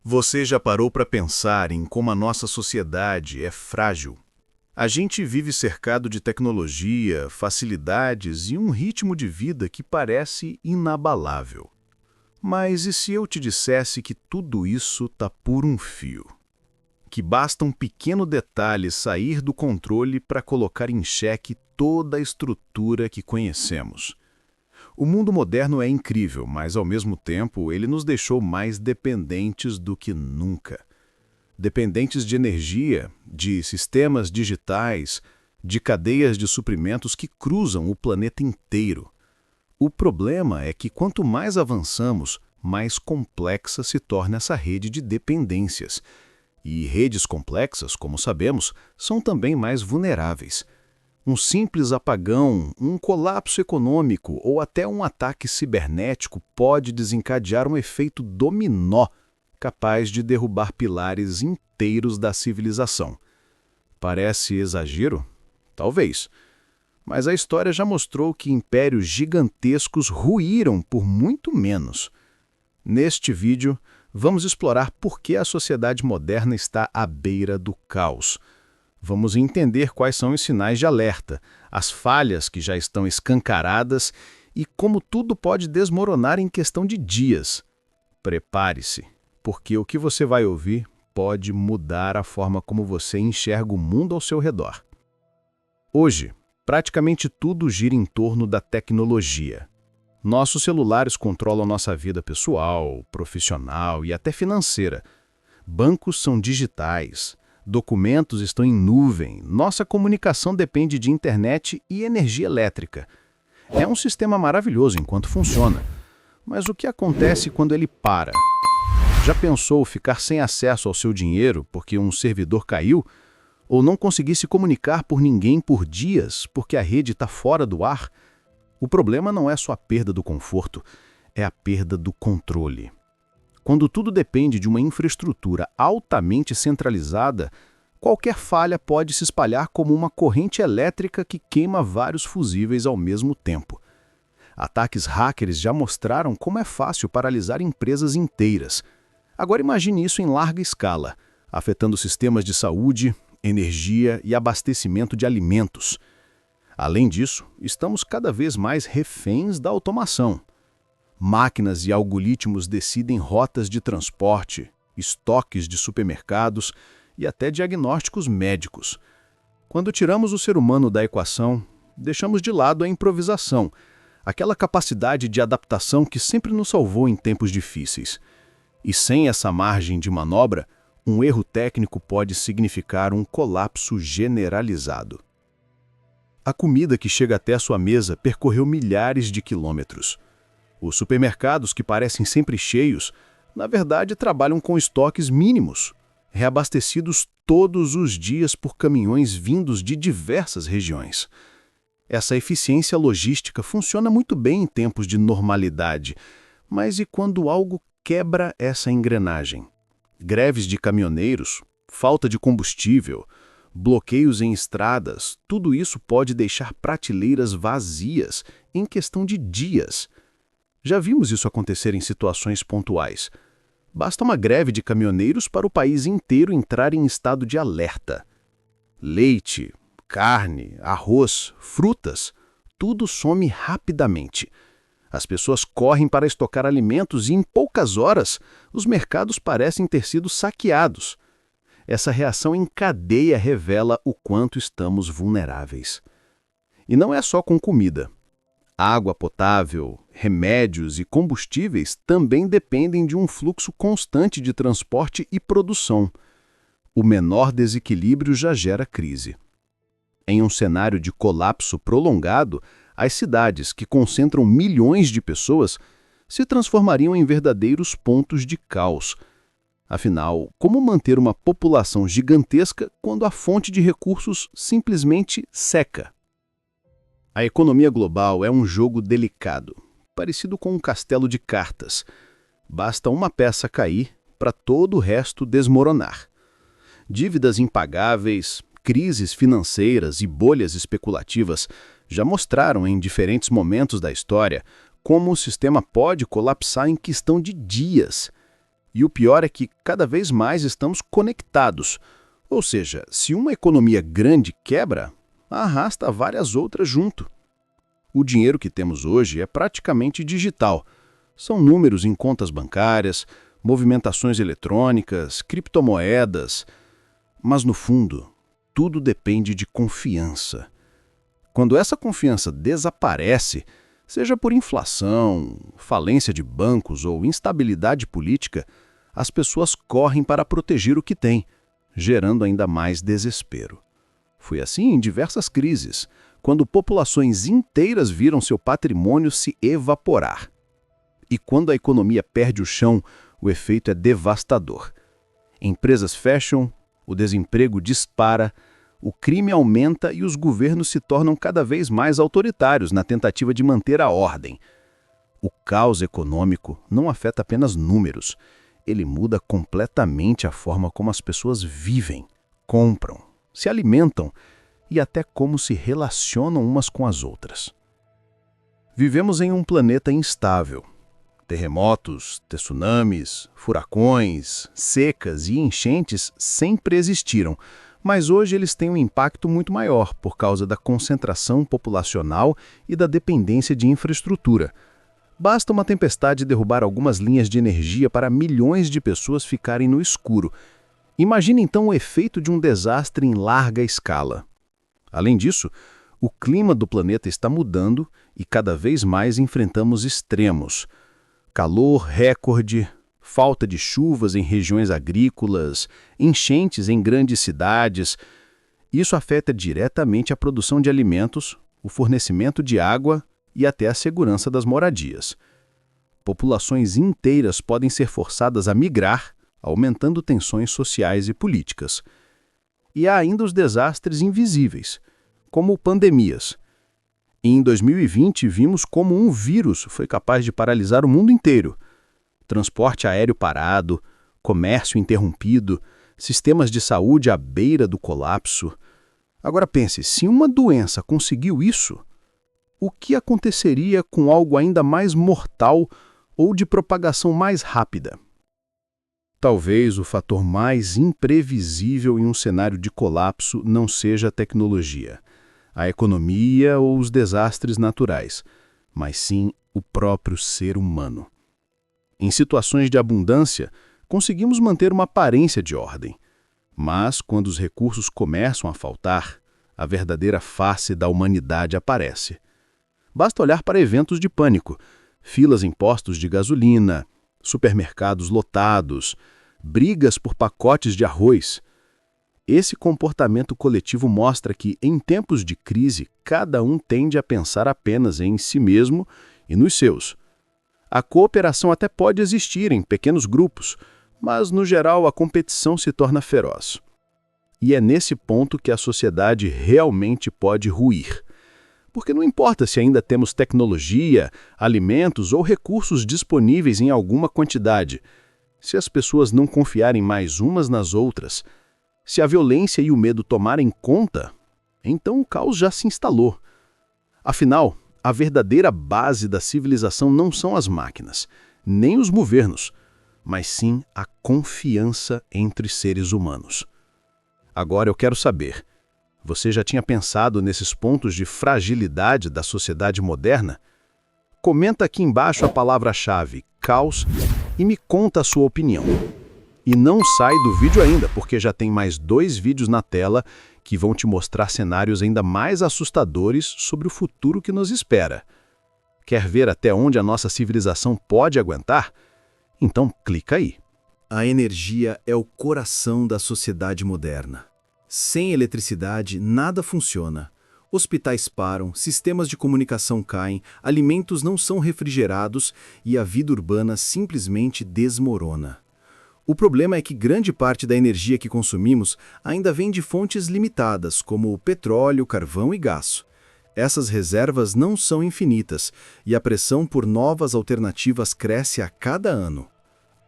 Você já parou para pensar em como a nossa sociedade é frágil? A gente vive cercado de tecnologia, facilidades e um ritmo de vida que parece inabalável. Mas e se eu te dissesse que tudo isso está por um fio? Que basta um pequeno detalhe sair do controle para colocar em xeque toda a estrutura que conhecemos. O mundo moderno é incrível, mas ao mesmo tempo ele nos deixou mais dependentes do que nunca. Dependentes de energia, de sistemas digitais, de cadeias de suprimentos que cruzam o planeta inteiro. O problema é que quanto mais avançamos, mais complexa se torna essa rede de dependências. E redes complexas, como sabemos, são também mais vulneráveis. Um simples apagão, um colapso econômico ou até um ataque cibernético pode desencadear um efeito dominó capaz de derrubar pilares inteiros da civilização. Parece exagero? Talvez. Mas a história já mostrou que impérios gigantescos ruíram por muito menos. Neste vídeo, vamos explorar por que a sociedade moderna está à beira do caos. Vamos entender quais são os sinais de alerta, as falhas que já estão escancaradas e como tudo pode desmoronar em questão de dias. Prepare-se, porque o que você vai ouvir pode mudar a forma como você enxerga o mundo ao seu redor. Hoje, praticamente tudo gira em torno da tecnologia. Nossos celulares controlam nossa vida pessoal, profissional e até financeira. Bancos são digitais. Documentos estão em nuvem, nossa comunicação depende de internet e energia elétrica. É um sistema maravilhoso enquanto funciona, mas o que acontece quando ele para? Já pensou ficar sem acesso ao seu dinheiro porque um servidor caiu? Ou não conseguir se comunicar por ninguém por dias porque a rede está fora do ar? O problema não é só a perda do conforto, é a perda do controle. Quando tudo depende de uma infraestrutura altamente centralizada, qualquer falha pode se espalhar como uma corrente elétrica que queima vários fusíveis ao mesmo tempo. Ataques hackers já mostraram como é fácil paralisar empresas inteiras. Agora imagine isso em larga escala, afetando sistemas de saúde, energia e abastecimento de alimentos. Além disso, estamos cada vez mais reféns da automação. Máquinas e algoritmos decidem rotas de transporte, estoques de supermercados e até diagnósticos médicos. Quando tiramos o ser humano da equação, deixamos de lado a improvisação, aquela capacidade de adaptação que sempre nos salvou em tempos difíceis. E sem essa margem de manobra, um erro técnico pode significar um colapso generalizado. A comida que chega até a sua mesa percorreu milhares de quilômetros. Os supermercados, que parecem sempre cheios, na verdade trabalham com estoques mínimos, reabastecidos todos os dias por caminhões vindos de diversas regiões. Essa eficiência logística funciona muito bem em tempos de normalidade, mas e quando algo quebra essa engrenagem? Greves de caminhoneiros, falta de combustível, bloqueios em estradas, tudo isso pode deixar prateleiras vazias em questão de dias. Já vimos isso acontecer em situações pontuais. Basta uma greve de caminhoneiros para o país inteiro entrar em estado de alerta. Leite, carne, arroz, frutas, tudo some rapidamente. As pessoas correm para estocar alimentos e, em poucas horas, os mercados parecem ter sido saqueados. Essa reação em cadeia revela o quanto estamos vulneráveis. E não é só com comida. Água potável, remédios e combustíveis também dependem de um fluxo constante de transporte e produção. O menor desequilíbrio já gera crise. Em um cenário de colapso prolongado, as cidades, que concentram milhões de pessoas, se transformariam em verdadeiros pontos de caos. Afinal, como manter uma população gigantesca quando a fonte de recursos simplesmente seca? A economia global é um jogo delicado, parecido com um castelo de cartas. Basta uma peça cair para todo o resto desmoronar. Dívidas impagáveis, crises financeiras e bolhas especulativas já mostraram em diferentes momentos da história como o sistema pode colapsar em questão de dias. E o pior é que cada vez mais estamos conectados. Ou seja, se uma economia grande quebra, arrasta várias outras junto. O dinheiro que temos hoje é praticamente digital. São números em contas bancárias, movimentações eletrônicas, criptomoedas. Mas, no fundo, tudo depende de confiança. Quando essa confiança desaparece, seja por inflação, falência de bancos ou instabilidade política, as pessoas correm para proteger o que têm, gerando ainda mais desespero. Foi assim em diversas crises, quando populações inteiras viram seu patrimônio se evaporar. E quando a economia perde o chão, o efeito é devastador. Empresas fecham, o desemprego dispara, o crime aumenta e os governos se tornam cada vez mais autoritários na tentativa de manter a ordem. O caos econômico não afeta apenas números, ele muda completamente a forma como as pessoas vivem, compram, se alimentam e até como se relacionam umas com as outras. Vivemos em um planeta instável. Terremotos, tsunamis, furacões, secas e enchentes sempre existiram, mas hoje eles têm um impacto muito maior por causa da concentração populacional e da dependência de infraestrutura. Basta uma tempestade derrubar algumas linhas de energia para milhões de pessoas ficarem no escuro. Imagine então o efeito de um desastre em larga escala. Além disso, o clima do planeta está mudando e cada vez mais enfrentamos extremos. Calor recorde, falta de chuvas em regiões agrícolas, enchentes em grandes cidades. Isso afeta diretamente a produção de alimentos, o fornecimento de água e até a segurança das moradias. Populações inteiras podem ser forçadas a migrar, aumentando tensões sociais e políticas. E há ainda os desastres invisíveis, como pandemias. Em 2020, vimos como um vírus foi capaz de paralisar o mundo inteiro. Transporte aéreo parado, comércio interrompido, sistemas de saúde à beira do colapso. Agora pense, se uma doença conseguiu isso, o que aconteceria com algo ainda mais mortal ou de propagação mais rápida? Talvez o fator mais imprevisível em um cenário de colapso não seja a tecnologia, a economia ou os desastres naturais, mas sim o próprio ser humano. Em situações de abundância, conseguimos manter uma aparência de ordem. Mas, quando os recursos começam a faltar, a verdadeira face da humanidade aparece. Basta olhar para eventos de pânico, filas em postos de gasolina, supermercados lotados, brigas por pacotes de arroz. Esse comportamento coletivo mostra que, em tempos de crise, cada um tende a pensar apenas em si mesmo e nos seus. A cooperação até pode existir em pequenos grupos, mas, no geral, a competição se torna feroz. E é nesse ponto que a sociedade realmente pode ruir. Porque não importa se ainda temos tecnologia, alimentos ou recursos disponíveis em alguma quantidade, se as pessoas não confiarem mais umas nas outras, se a violência e o medo tomarem conta, então o caos já se instalou. Afinal, a verdadeira base da civilização não são as máquinas, nem os governos, mas sim a confiança entre seres humanos. Agora eu quero saber, você já tinha pensado nesses pontos de fragilidade da sociedade moderna? Comenta aqui embaixo a palavra-chave, caos, e me conta a sua opinião. E não sai do vídeo ainda, porque já tem mais 2 vídeos na tela que vão te mostrar cenários ainda mais assustadores sobre o futuro que nos espera. Quer ver até onde a nossa civilização pode aguentar? Então clica aí. A energia é o coração da sociedade moderna. Sem eletricidade, nada funciona. Hospitais param, sistemas de comunicação caem, alimentos não são refrigerados e a vida urbana simplesmente desmorona. O problema é que grande parte da energia que consumimos ainda vem de fontes limitadas, como o petróleo, carvão e gás. Essas reservas não são infinitas e a pressão por novas alternativas cresce a cada ano.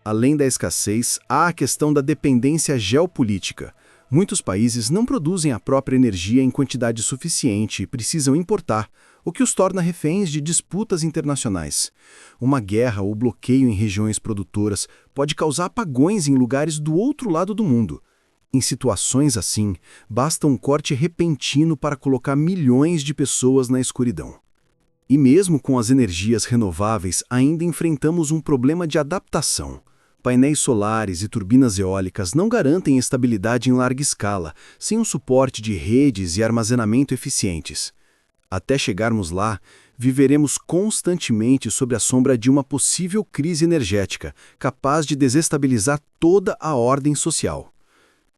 Além da escassez, há a questão da dependência geopolítica. Muitos países não produzem a própria energia em quantidade suficiente e precisam importar, o que os torna reféns de disputas internacionais. Uma guerra ou bloqueio em regiões produtoras pode causar apagões em lugares do outro lado do mundo. Em situações assim, basta um corte repentino para colocar milhões de pessoas na escuridão. E mesmo com as energias renováveis, ainda enfrentamos um problema de adaptação. Painéis solares e turbinas eólicas não garantem estabilidade em larga escala, sem um suporte de redes e armazenamento eficientes. Até chegarmos lá, viveremos constantemente sob a sombra de uma possível crise energética, capaz de desestabilizar toda a ordem social.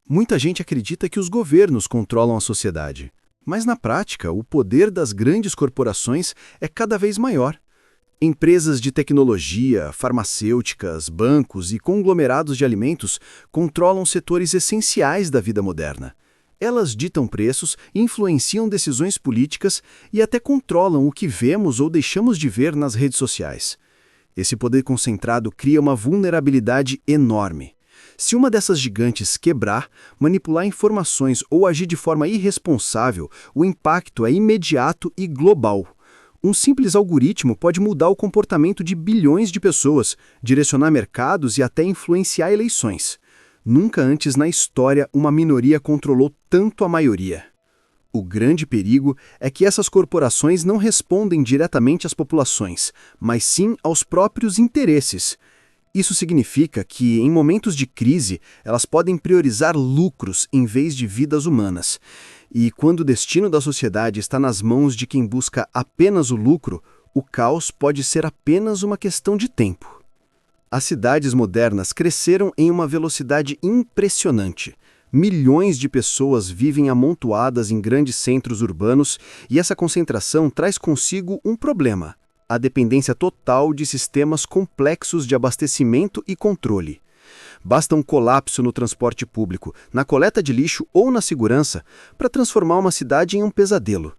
Muita gente acredita que os governos controlam a sociedade, mas na prática, o poder das grandes corporações é cada vez maior. Empresas de tecnologia, farmacêuticas, bancos e conglomerados de alimentos controlam setores essenciais da vida moderna. Elas ditam preços, influenciam decisões políticas e até controlam o que vemos ou deixamos de ver nas redes sociais. Esse poder concentrado cria uma vulnerabilidade enorme. Se uma dessas gigantes quebrar, manipular informações ou agir de forma irresponsável, o impacto é imediato e global. Um simples algoritmo pode mudar o comportamento de bilhões de pessoas, direcionar mercados e até influenciar eleições. Nunca antes na história uma minoria controlou tanto a maioria. O grande perigo é que essas corporações não respondem diretamente às populações, mas sim aos próprios interesses. Isso significa que, em momentos de crise, elas podem priorizar lucros em vez de vidas humanas. E quando o destino da sociedade está nas mãos de quem busca apenas o lucro, o caos pode ser apenas uma questão de tempo. As cidades modernas cresceram em uma velocidade impressionante. Milhões de pessoas vivem amontoadas em grandes centros urbanos e essa concentração traz consigo um problema: a dependência total de sistemas complexos de abastecimento e controle. Basta um colapso no transporte público, na coleta de lixo ou na segurança para transformar uma cidade em um pesadelo.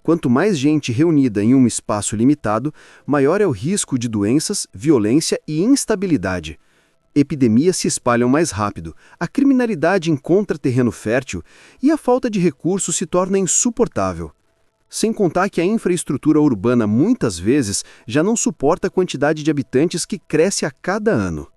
Quanto mais gente reunida em um espaço limitado, maior é o risco de doenças, violência e instabilidade. Epidemias se espalham mais rápido, a criminalidade encontra terreno fértil e a falta de recursos se torna insuportável. Sem contar que a infraestrutura urbana muitas vezes já não suporta a quantidade de habitantes que cresce a cada ano.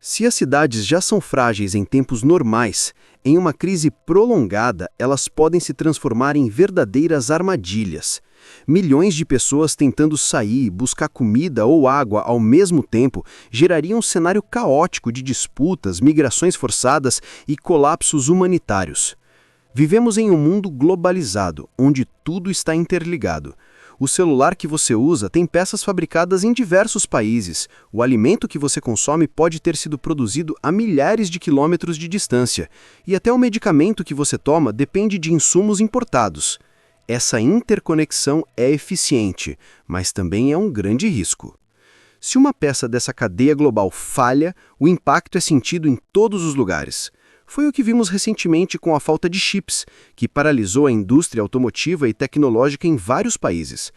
Se as cidades já são frágeis em tempos normais, em uma crise prolongada, elas podem se transformar em verdadeiras armadilhas. Milhões de pessoas tentando sair, buscar comida ou água ao mesmo tempo gerariam um cenário caótico de disputas, migrações forçadas e colapsos humanitários. Vivemos em um mundo globalizado, onde tudo está interligado. O celular que você usa tem peças fabricadas em diversos países. O alimento que você consome pode ter sido produzido a milhares de quilômetros de distância. E até o medicamento que você toma depende de insumos importados. Essa interconexão é eficiente, mas também é um grande risco. Se uma peça dessa cadeia global falha, o impacto é sentido em todos os lugares. Foi o que vimos recentemente com a falta de chips, que paralisou a indústria automotiva e tecnológica em vários países.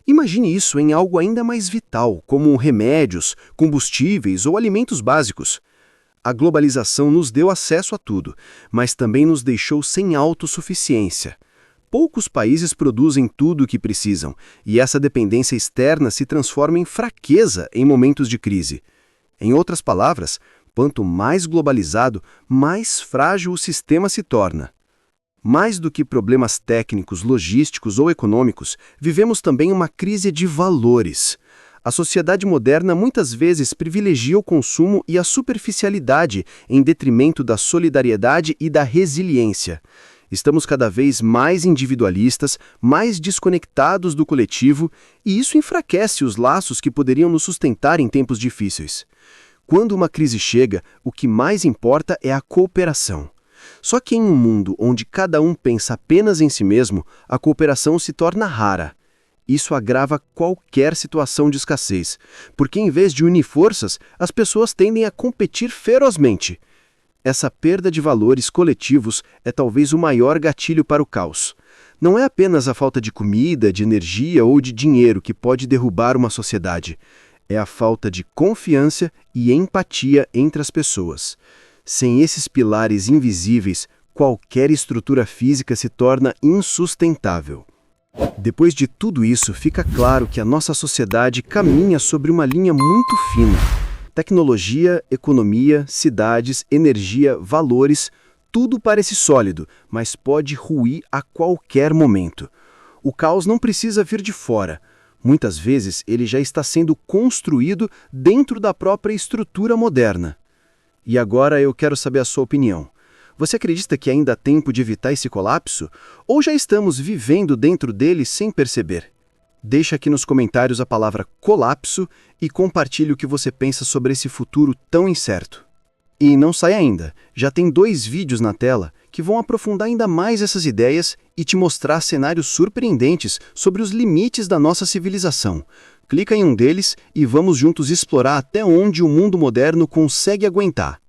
Imagine isso em algo ainda mais vital, como remédios, combustíveis ou alimentos básicos. A globalização nos deu acesso a tudo, mas também nos deixou sem autossuficiência. Poucos países produzem tudo o que precisam, e essa dependência externa se transforma em fraqueza em momentos de crise. Em outras palavras, quanto mais globalizado, mais frágil o sistema se torna. Mais do que problemas técnicos, logísticos ou econômicos, vivemos também uma crise de valores. A sociedade moderna muitas vezes privilegia o consumo e a superficialidade em detrimento da solidariedade e da resiliência. Estamos cada vez mais individualistas, mais desconectados do coletivo, e isso enfraquece os laços que poderiam nos sustentar em tempos difíceis. Quando uma crise chega, o que mais importa é a cooperação. Só que em um mundo onde cada um pensa apenas em si mesmo, a cooperação se torna rara. Isso agrava qualquer situação de escassez, porque em vez de unir forças, as pessoas tendem a competir ferozmente. Essa perda de valores coletivos é talvez o maior gatilho para o caos. Não é apenas a falta de comida, de energia ou de dinheiro que pode derrubar uma sociedade. É a falta de confiança e empatia entre as pessoas. Sem esses pilares invisíveis, qualquer estrutura física se torna insustentável. Depois de tudo isso, fica claro que a nossa sociedade caminha sobre uma linha muito fina. Tecnologia, economia, cidades, energia, valores, tudo parece sólido, mas pode ruir a qualquer momento. O caos não precisa vir de fora. Muitas vezes ele já está sendo construído dentro da própria estrutura moderna. E agora eu quero saber a sua opinião. Você acredita que ainda há tempo de evitar esse colapso? Ou já estamos vivendo dentro dele sem perceber? Deixa aqui nos comentários a palavra colapso e compartilhe o que você pensa sobre esse futuro tão incerto. E não sai ainda, já tem 2 vídeos na tela que vão aprofundar ainda mais essas ideias e te mostrar cenários surpreendentes sobre os limites da nossa civilização. Clica em um deles e vamos juntos explorar até onde o mundo moderno consegue aguentar.